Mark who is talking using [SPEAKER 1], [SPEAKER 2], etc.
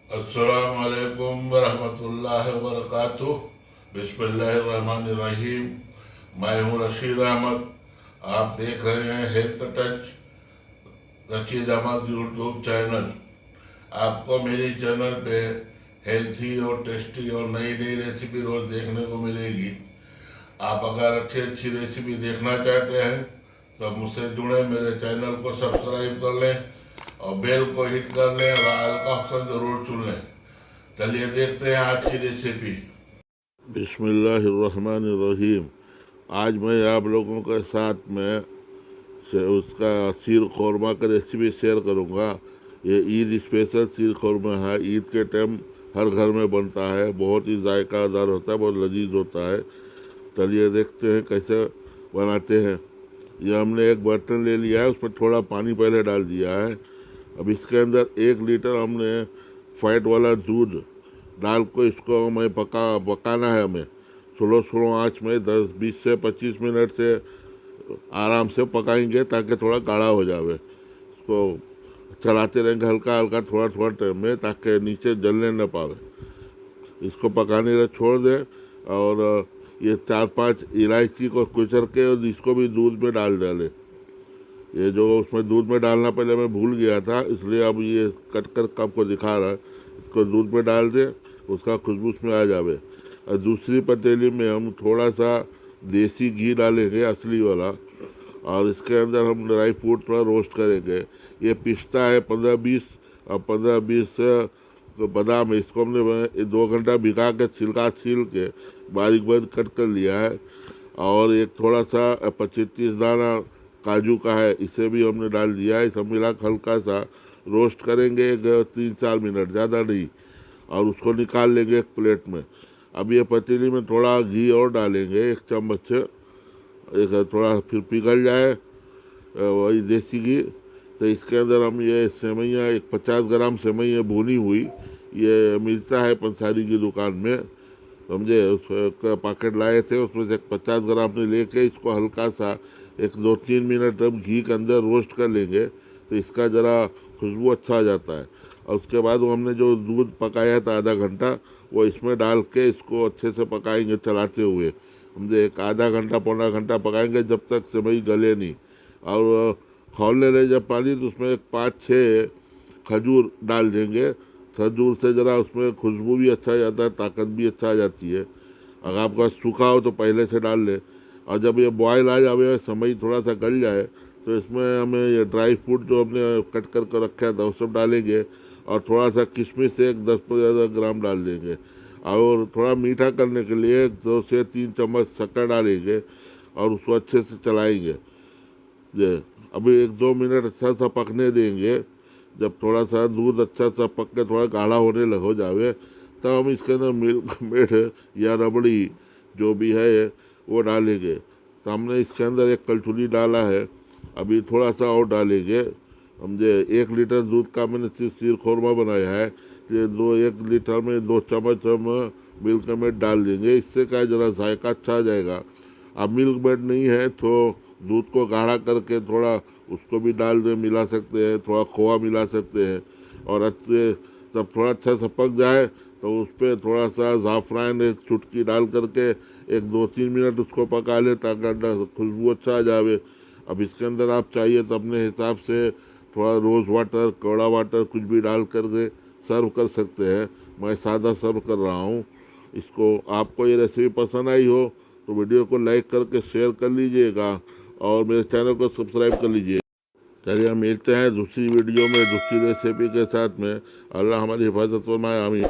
[SPEAKER 1] अस्सलामुअलैकुम वरहमतुल्लाहि वबरकातुह। बिस्मिल्लाहिर्रहमानिर्रहीम। मैं हूँ रशीद अहमद। आप देख रहे हैं health touch Rashid Ahmed YouTube channel. आपको मेरी चैनल पे हेल्थी और टेस्टी और नई नई रेसिपी रोज़ देखने को मिलेगी। आप अगर अच्छी अच्छी रेसिपी देखना चाहते हैं तो मुझसे जुड़े, मेरे चैनल को सब्सक्राइब कर लें और बेल को हिट कर लें और ऑल का ऑप्शन ज़रूर चुन लें। चलिए देखते हैं आज की रेसिपी। बिस्मिल्लाहिर्रहमानिर्रहीम। आज मैं आप लोगों के साथ में से उसका शीर खोरमा का रेसिपी शेयर करूंगा। ये ईद स्पेशल शीर खोरमा है। ईद के टाइम हर घर में बनता है, बहुत ही जायकादार होता है, बहुत लजीज होता है। चलिए देखते हैं कैसे बनाते हैं। ये हमने एक बर्तन ले लिया है, उसमें थोड़ा पानी पहले डाल दिया है। अब इसके अंदर 1 लीटर हमने फैट वाला दूध डाल को इसको हमें पकाना है। हमें स्लो स्लो आँच में 10-20 से 25 मिनट से आराम से पकाएंगे ताकि थोड़ा गाढ़ा हो जावे। इसको चलाते रहेंगे हल्का हल्का थोड़ा थोड़ा टाइम में, ताकि नीचे जलने न पावे। इसको पकाने के छोड़ दें और ये 4-5 इलायची को कुचल के और इसको भी दूध में डाल डालें। ये जो उसमें दूध में डालना पहले मैं भूल गया था, इसलिए अब ये कट कर आपको दिखा रहा है। इसको दूध में डाल दें, उसका खुशबू उसमें आ जावे। और दूसरी पतीली में हम थोड़ा सा देसी घी डालेंगे, असली वाला, और इसके अंदर हम ड्राई फ्रूट थोड़ा रोस्ट करेंगे। ये पिस्ता है 15-20 और 15-20 बादाम है। इसको हमने 2 घंटा भिगा के छिलका छील के बारीक बारीक कट कर लिया है। और एक थोड़ा सा 25-30 दाना काजू का है, इसे भी हमने डाल दिया है। सब मिला हल्का सा रोस्ट करेंगे 3-4 मिनट, ज़्यादा नहीं, और उसको निकाल लेंगे एक प्लेट में। अब ये पतीली में थोड़ा घी और डालेंगे, 1 चम्मच, एक थोड़ा फिर पिघल जाए वही देसी घी। तो इसके अंदर हम ये सेवइयाँ, एक 50 ग्राम सेवइयाँ भुनी हुई, ये मिलता है पंसारी की दुकान में, समझे। उसका पैकेट लाए थे, उसमें से 50 ग्राम ने लेके इसको हल्का सा 1-2-3 मिनट अब घी के अंदर रोस्ट कर लेंगे तो इसका ज़रा खुशबू अच्छा आ जाता है। और उसके बाद वो हमने जो दूध पकाया था आधा घंटा, वो इसमें डाल के इसको अच्छे से पकाएंगे चलाते हुए। हम एक आधा घंटा पौना घंटा पकाएंगे जब तक सेवई गले नहीं। और खौलने लगे जब पानी, तो उसमें 5-6 खजूर डाल देंगे। खजूर से ज़रा उसमें खुशबू भी अच्छा आ जाता है, ताकत भी अच्छा आ जाती है। अगर आपके पास सूखा हो तो पहले से डाल लें। और जब ये बॉयल आ जाए, समय थोड़ा सा गल जाए, तो इसमें हमें ये ड्राई फ्रूट जो हमने कट कर रखा था वो सब डालेंगे। और थोड़ा सा किशमिश से 10 ग्राम डाल देंगे। और थोड़ा मीठा करने के लिए 2 से 3 चम्मच शक्कर डालेंगे और उसको अच्छे से चलाएंगे। ये अभी 1-2 मिनट अच्छा सा पकने देंगे। जब थोड़ा सा दूध अच्छा सा पक के थोड़ा गाढ़ा होने लग हो जावे, तब हम इसके अंदर मिल्क मेड या रबड़ी जो भी है वो डालेंगे। तो हमने इसके अंदर एक कलछुली डाला है, अभी थोड़ा सा और डालेंगे। समझे, 1 लीटर दूध का मैंने शीर खोरमा बनाया है। ये 1 लीटर में 2 चम्मच हम मिल्क मेड डाल देंगे। इससे क्या ज़रा जायका अच्छा आ जाएगा। अब मिल्क मेड नहीं है तो दूध को गाढ़ा करके थोड़ा उसको भी डाल दे, मिला सकते हैं, थोड़ा खोआ मिला सकते हैं। और अच्छे जब थोड़ा अच्छा सा पक जाए तो उस पर थोड़ा सा ज़ाफ़रान 1 चुटकी डाल करके 1-2-3 मिनट उसको पका ले, ताकि अंदर खुशबू अच्छा आ जावे। अब इसके अंदर आप चाहिए तो अपने हिसाब से थोड़ा रोज़ वाटर, कौड़ा वाटर कुछ भी डाल करके सर्व कर सकते हैं। मैं सादा सर्व कर रहा हूँ इसको। आपको ये रेसिपी पसंद आई हो तो वीडियो को लाइक करके शेयर कर लीजिएगा और मेरे चैनल को सब्सक्राइब कर लीजिए। चलिए हम मिलते हैं दूसरी वीडियो में दूसरी रेसिपी के साथ में। अल्लाह हमारी हिफाजत फरमाए, आमीन।